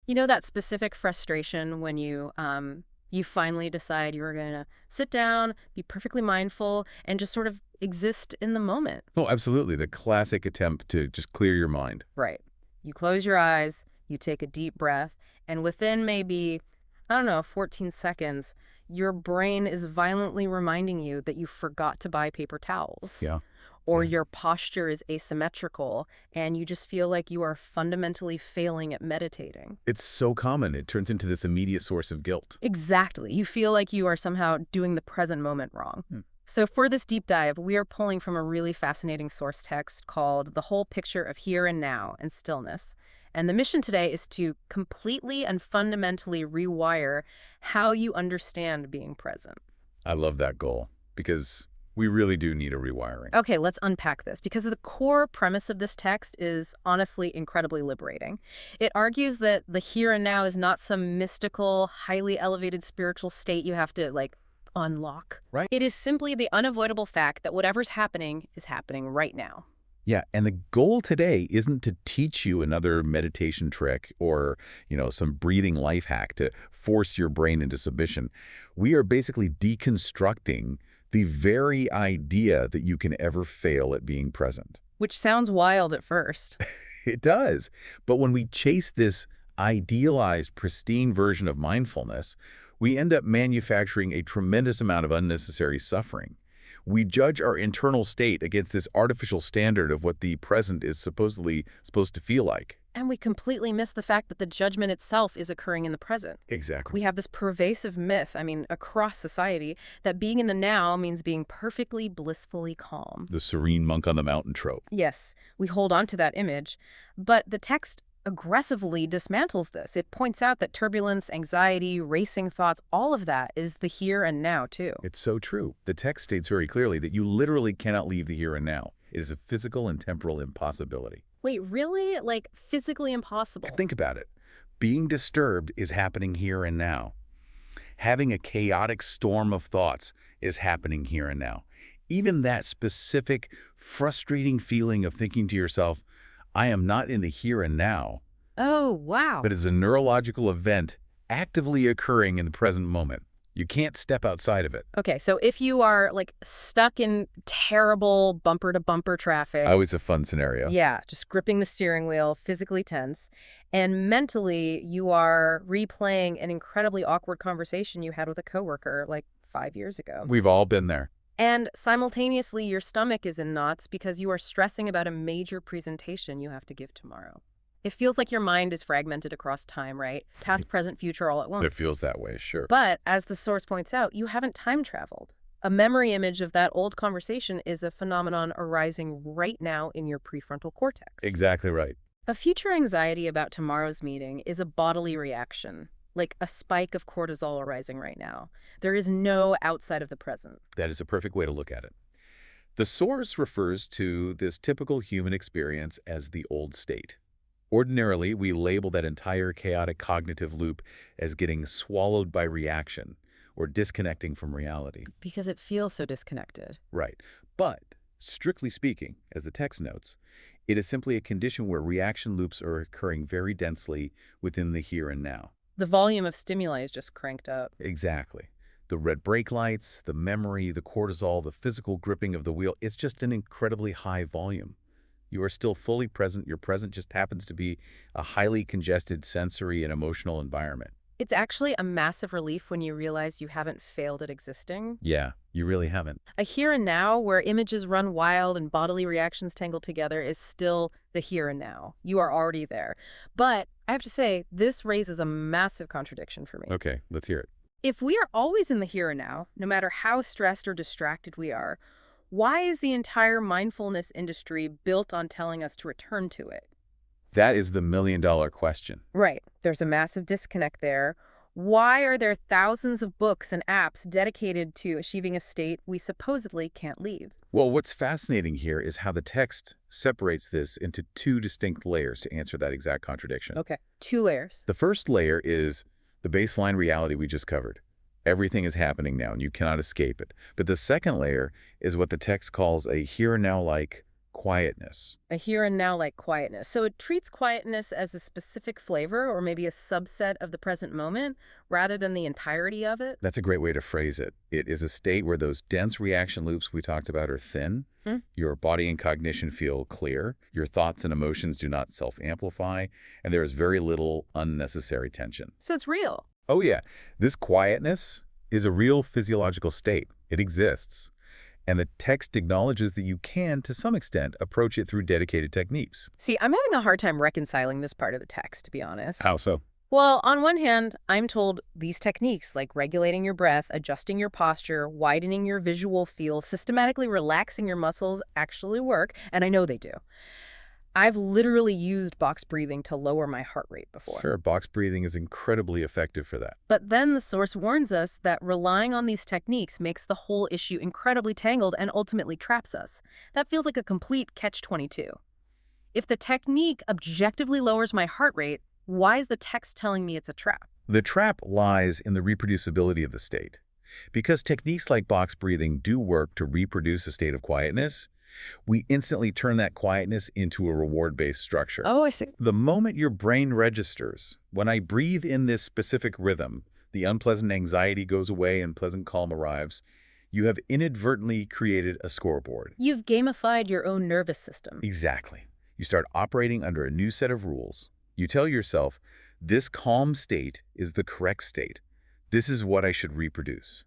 You know that specific frustration when you finally decide you're going to sit down, be perfectly mindful, and just sort of exist in the moment. Oh, absolutely. The classic attempt to just clear your mind. Right. You close your eyes, you take a deep breath, and within maybe, I don't know, 14 seconds, your brain is violently reminding you that you forgot to buy paper towels, Yeah. or Yeah. your posture is asymmetrical, and you just feel like you are fundamentally failing at meditating. It's so common. It turns into this immediate source of guilt. Exactly. You feel like you are somehow doing the present moment wrong. Hmm. So for this deep dive, we are pulling from a really fascinating source text called The Whole Picture of Here and Now and Stillness. And the mission today is to completely and fundamentally rewire how you understand being present. I love that goal because we really do need a rewiring. Okay, let's unpack this because the core premise of this text is honestly incredibly liberating. It argues that the here and now is not some mystical, highly elevated spiritual state you have to, like, unlock. Right? It is simply the unavoidable fact that whatever's happening is happening right now. Yeah, and the goal today isn't to teach you another meditation trick or, some breathing life hack to force your brain into submission. We are basically deconstructing the very idea that you can ever fail at being present. Which sounds wild at first. It does. But when we chase this idealized, pristine version of mindfulness, we end up manufacturing a tremendous amount of unnecessary suffering. We judge our internal state against this artificial standard of what the present is supposedly supposed to feel like. And we completely miss the fact that the judgment itself is occurring in the present. Exactly. We have this pervasive myth, across society, that being in the now means being perfectly blissfully calm. The serene monk on the mountain trope. Yes, we hold on to that image, but the text aggressively dismantles this. It points out that turbulence, anxiety, racing thoughts, all of that is the here and now, too. It's so true. The text states very clearly that you literally cannot leave the here and now. It is a physical and temporal impossibility. Wait, really? Like, physically impossible? Think about it. Being disturbed is happening here and now. Having a chaotic storm of thoughts is happening here and now. Even that specific, frustrating feeling of thinking to yourself, I am not in the here and now, Oh, wow. but is a neurological event actively occurring in the present moment. You can't step outside of it. Okay, so if you are, like, stuck in terrible bumper-to-bumper traffic, Always a fun scenario. yeah, just gripping the steering wheel, physically tense, and mentally you are replaying an incredibly awkward conversation you had with a coworker, like, 5 years ago. We've all been there. And simultaneously, your stomach is in knots because you are stressing about a major presentation you have to give tomorrow. It feels like your mind is fragmented across time, right? Past, present, future all at once. It feels that way, sure. But as the source points out, you haven't time traveled. A memory image of that old conversation is a phenomenon arising right now in your prefrontal cortex. Exactly right. A future anxiety about tomorrow's meeting is a bodily reaction, like a spike of cortisol arising right now. There is no outside of the present. That is a perfect way to look at it. The source refers to this typical human experience as the old state. Ordinarily, we label that entire chaotic cognitive loop as getting swallowed by reaction or disconnecting from reality. Because it feels so disconnected. Right. But, strictly speaking, as the text notes, it is simply a condition where reaction loops are occurring very densely within the here and now. The volume of stimuli is just cranked up. Exactly. The red brake lights, the memory, the cortisol, the physical gripping of the wheel, it's just an incredibly high volume. You are still fully present. Your present just happens to be a highly congested sensory and emotional environment. It's actually a massive relief when you realize you haven't failed at existing. Yeah, you really haven't. A here and now where images run wild and bodily reactions tangle together is still the here and now. You are already there. But I have to say, this raises a massive contradiction for me. Okay, let's hear it. If we are always in the here and now, no matter how stressed or distracted we are, why is the entire mindfulness industry built on telling us to return to it? That is the million-dollar question. Right. There's a massive disconnect there. Why are there thousands of books and apps dedicated to achieving a state we supposedly can't leave? Well, what's fascinating here is how the text separates this into two distinct layers to answer that exact contradiction. Okay. 2 layers. The first layer is the baseline reality we just covered. Everything is happening now, and you cannot escape it. But the second layer is what the text calls a here and now-like quietness. A here and now like quietness. So it treats quietness as a specific flavor or maybe a subset of the present moment rather than the entirety of it. That's a great way to phrase it. It is a state where those dense reaction loops we talked about are thin. Hmm? Your body and cognition feel clear. Your thoughts and emotions do not self-amplify. And there is very little unnecessary tension. So it's real. Oh yeah, this quietness is a real physiological state. It exists. And the text acknowledges that you can, to some extent, approach it through dedicated techniques. See, I'm having a hard time reconciling this part of the text, to be honest. How so? Well, on one hand, I'm told these techniques like regulating your breath, adjusting your posture, widening your visual field, systematically relaxing your muscles actually work, and I know they do. I've literally used box breathing to lower my heart rate before. Sure, box breathing is incredibly effective for that. But then the source warns us that relying on these techniques makes the whole issue incredibly tangled and ultimately traps us. That feels like a complete catch-22. If the technique objectively lowers my heart rate, why is the text telling me it's a trap? The trap lies in the reproducibility of the state. Because techniques like box breathing do work to reproduce a state of quietness, we instantly turn that quietness into a reward-based structure. Oh, I see. The moment your brain registers, when I breathe in this specific rhythm, the unpleasant anxiety goes away and pleasant calm arrives, you have inadvertently created a scoreboard. You've gamified your own nervous system. Exactly. You start operating under a new set of rules. You tell yourself, this calm state is the correct state. This is what I should reproduce.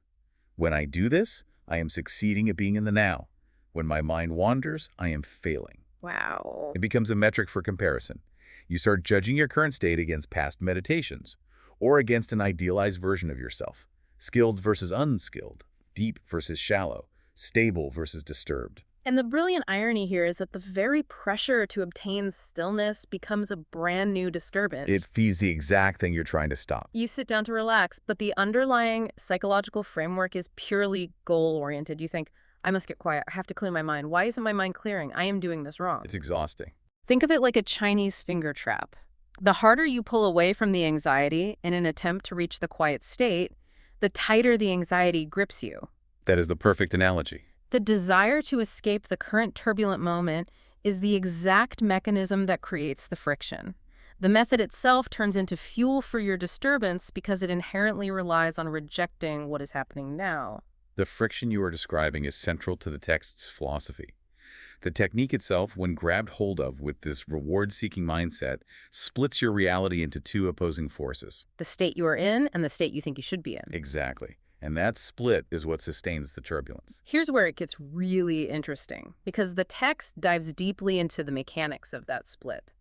When I do this, I am succeeding at being in the now. When my mind wanders, I am failing. Wow. It becomes a metric for comparison. You start judging your current state against past meditations or against an idealized version of yourself. Skilled versus unskilled, deep versus shallow, stable versus disturbed. And the brilliant irony here is that the very pressure to obtain stillness becomes a brand new disturbance. It feeds the exact thing you're trying to stop. You sit down to relax, but the underlying psychological framework is purely goal-oriented. You think, I must get quiet. I have to clear my mind. Why isn't my mind clearing? I am doing this wrong. It's exhausting. Think of it like a Chinese finger trap. The harder you pull away from the anxiety in an attempt to reach the quiet state, the tighter the anxiety grips you. That is the perfect analogy. The desire to escape the current turbulent moment is the exact mechanism that creates the friction. The method itself turns into fuel for your disturbance because it inherently relies on rejecting what is happening now. The friction you are describing is central to the text's philosophy. The technique itself, when grabbed hold of with this reward-seeking mindset, splits your reality into two opposing forces. The state you are in and the state you think you should be in. Exactly. And that split is what sustains the turbulence. Here's where it gets really interesting, because the text dives deeply into the mechanics of that split.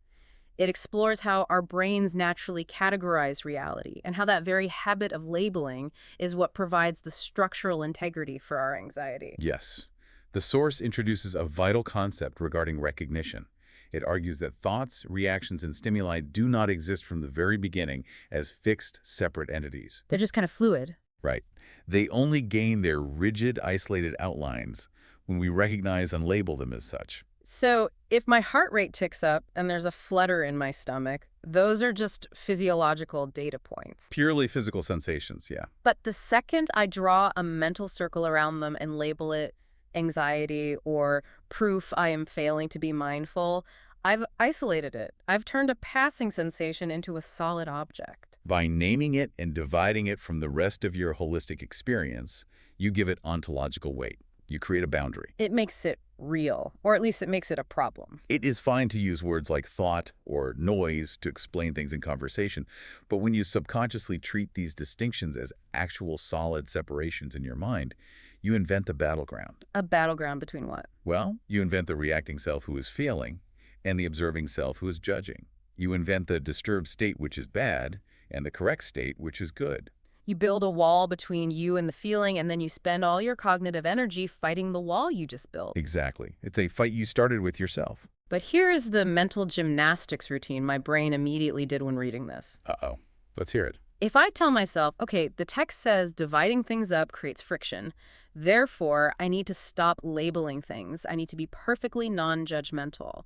It explores how our brains naturally categorize reality and how that very habit of labeling is what provides the structural integrity for our anxiety. Yes. The source introduces a vital concept regarding recognition. It argues that thoughts, reactions, and stimuli do not exist from the very beginning as fixed, separate entities. They're just kind of fluid. Right. They only gain their rigid, isolated outlines when we recognize and label them as such. So if my heart rate ticks up and there's a flutter in my stomach, those are just physiological data points. Purely physical sensations, yeah. But the second I draw a mental circle around them and label it anxiety or proof I am failing to be mindful, I've isolated it. I've turned a passing sensation into a solid object. By naming it and dividing it from the rest of your holistic experience, you give it ontological weight. You create a boundary. It makes it real, or at least it makes it a problem. It is fine to use words like thought or noise to explain things in conversation, but when you subconsciously treat these distinctions as actual solid separations in your mind, you invent a battleground. A battleground between what? Well, you invent the reacting self who is failing and the observing self who is judging. You invent the disturbed state which is bad and the correct state which is good. You build a wall between you and the feeling, and then you spend all your cognitive energy fighting the wall you just built. Exactly. It's a fight you started with yourself. But here is the mental gymnastics routine my brain immediately did when reading this. Uh-oh. Let's hear it. If I tell myself, okay, the text says dividing things up creates friction, therefore I need to stop labeling things. I need to be perfectly non-judgmental.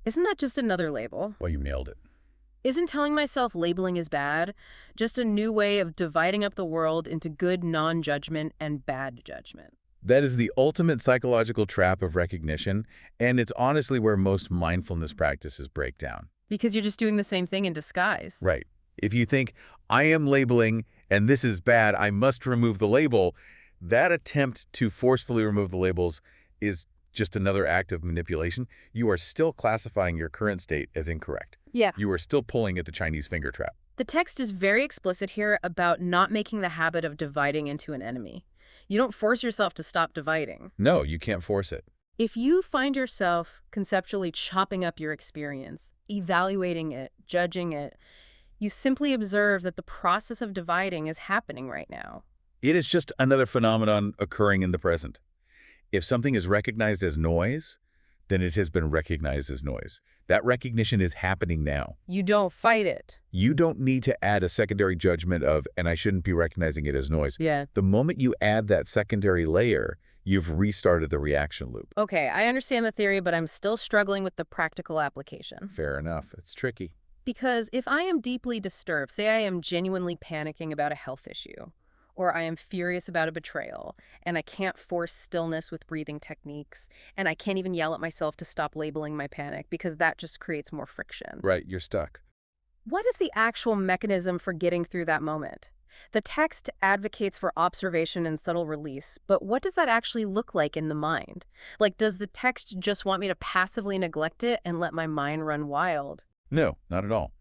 Isn't that just another label? Well, you nailed it. Isn't telling myself labeling is bad just a new way of dividing up the world into good non-judgment and bad judgment? That is the ultimate psychological trap of recognition, and it's honestly where most mindfulness practices break down. Because you're just doing the same thing in disguise. Right. If you think, I am labeling and this is bad, I must remove the label, that attempt to forcefully remove the labels is just another act of manipulation. You are still classifying your current state as incorrect. Yeah. You are still pulling at the Chinese finger trap. The text is very explicit here about not making the habit of dividing into an enemy. You don't force yourself to stop dividing. No, you can't force it. If you find yourself conceptually chopping up your experience, evaluating it, judging it, you simply observe that the process of dividing is happening right now. It is just another phenomenon occurring in the present. If something is recognized as noise, then it has been recognized as noise. That recognition is happening now. You don't fight it. You don't need to add a secondary judgment of, and I shouldn't be recognizing it as noise. Yeah. The moment you add that secondary layer, you've restarted the reaction loop. Okay, I understand the theory, but I'm still struggling with the practical application. Fair enough. It's tricky. Because if I am deeply disturbed, say I am genuinely panicking about a health issue, or I am furious about a betrayal, and I can't force stillness with breathing techniques, and I can't even yell at myself to stop labeling my panic because that just creates more friction. Right, you're stuck. What is the actual mechanism for getting through that moment? The text advocates for observation and subtle release, but what does that actually look like in the mind? Like, does the text just want me to passively neglect it and let my mind run wild? No, not at all.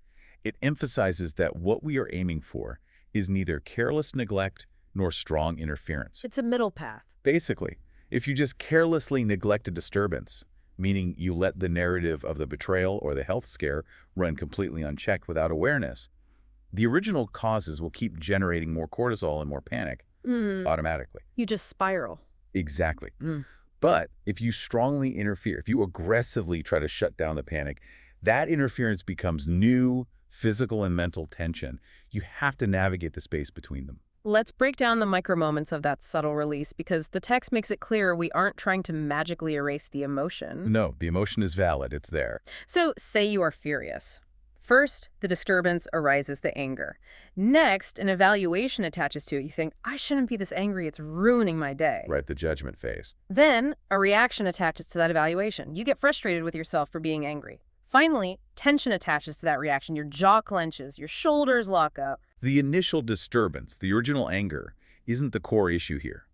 It emphasizes that what we are aiming for is neither careless neglect nor strong interference. It's a middle path. Basically, if you just carelessly neglect a disturbance, meaning you let the narrative of the betrayal or the health scare run completely unchecked without awareness, the original causes will keep generating more cortisol and more panic automatically. You just spiral. Exactly. But if you strongly interfere, if you aggressively try to shut down the panic, that interference becomes new physical and mental tension. You have to navigate the space between them. Let's break down the micro moments of that subtle release because the text makes it clear we aren't trying to magically erase the emotion. No, the emotion is valid. It's there. So say you are furious. First, the disturbance arises, the anger. Next, an evaluation attaches to it. You think, I shouldn't be this angry. It's ruining my day. Right, the judgment phase. Then, a reaction attaches to that evaluation. You get frustrated with yourself for being angry. Finally, tension attaches to that reaction. Your jaw clenches, your shoulders lock up. The initial disturbance, the original anger, isn't the core issue here.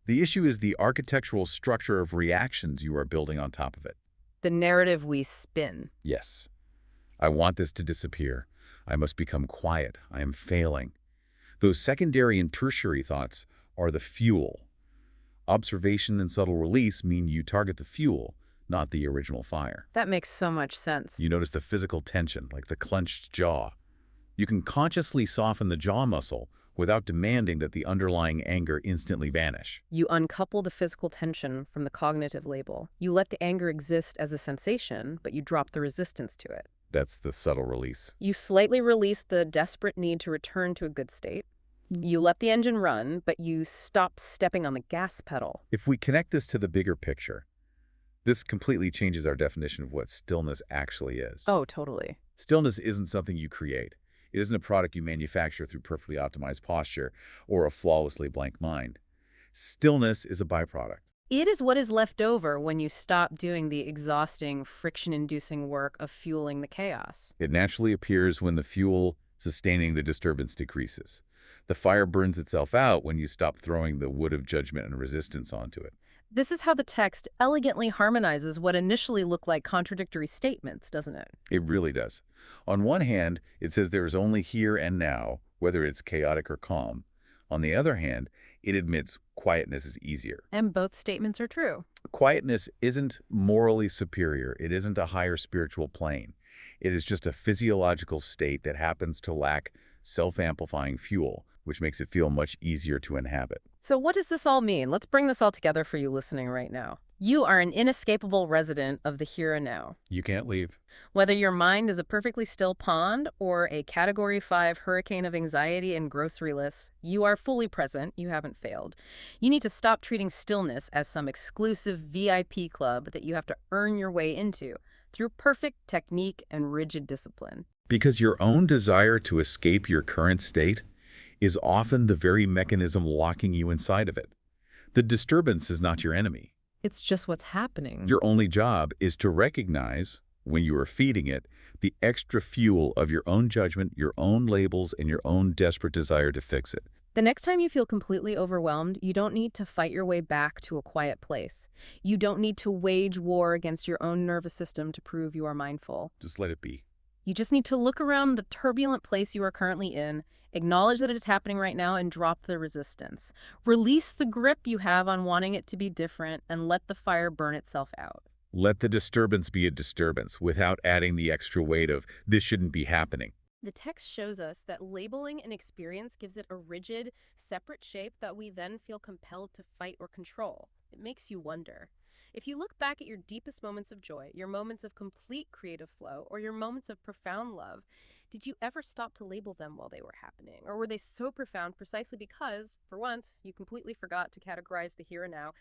The issue is the architectural structure of reactions you are building on top of it. The narrative we spin. Yes. I want this to disappear. I must become quiet. I am failing. Those secondary and tertiary thoughts are the fuel. Observation and subtle release mean you target the fuel, not the original fire. That makes so much sense. You notice the physical tension, like the clenched jaw. You can consciously soften the jaw muscle without demanding that the underlying anger instantly vanish. You uncouple the physical tension from the cognitive label. You let the anger exist as a sensation, but you drop the resistance to it. That's the subtle release. You slightly release the desperate need to return to a good state. You let the engine run, but you stop stepping on the gas pedal. If we connect this to the bigger picture, this completely changes our definition of what stillness actually is. Oh, totally. Stillness isn't something you create. It isn't a product you manufacture through perfectly optimized posture or a flawlessly blank mind. Stillness is a byproduct. It is what is left over when you stop doing the exhausting, friction-inducing work of fueling the chaos. It naturally appears when the fuel sustaining the disturbance decreases. The fire burns itself out when you stop throwing the wood of judgment and resistance onto it. This is how the text elegantly harmonizes what initially look like contradictory statements, doesn't it? It really does. On one hand, it says there is only here and now, whether it's chaotic or calm. On the other hand, it admits quietness is easier. And both statements are true. Quietness isn't morally superior. It isn't a higher spiritual plane. It is just a physiological state that happens to lack self-amplifying fuel, which makes it feel much easier to inhabit. So what does this all mean? Let's bring this all together for you listening right now. You are an inescapable resident of the here and now. You can't leave. Whether your mind is a perfectly still pond or a Category 5 hurricane of anxiety and grocery lists, you are fully present. You haven't failed. You need to stop treating stillness as some exclusive VIP club that you have to earn your way into through perfect technique and rigid discipline. Because your own desire to escape your current state is often the very mechanism locking you inside of it. The disturbance is not your enemy. It's just what's happening. Your only job is to recognize, when you are feeding it, the extra fuel of your own judgment, your own labels, and your own desperate desire to fix it. The next time you feel completely overwhelmed, you don't need to fight your way back to a quiet place. You don't need to wage war against your own nervous system to prove you are mindful. Just let it be. You just need to look around the turbulent place you are currently in, acknowledge that it is happening right now, and drop the resistance. Release the grip you have on wanting it to be different, and let the fire burn itself out. Let the disturbance be a disturbance without adding the extra weight of, this shouldn't be happening. The text shows us that labeling an experience gives it a rigid, separate shape that we then feel compelled to fight or control. It makes you wonder. If you look back at your deepest moments of joy, your moments of complete creative flow, or your moments of profound love, did you ever stop to label them while they were happening? Or were they so profound precisely because, for once, you completely forgot to categorize the here and now?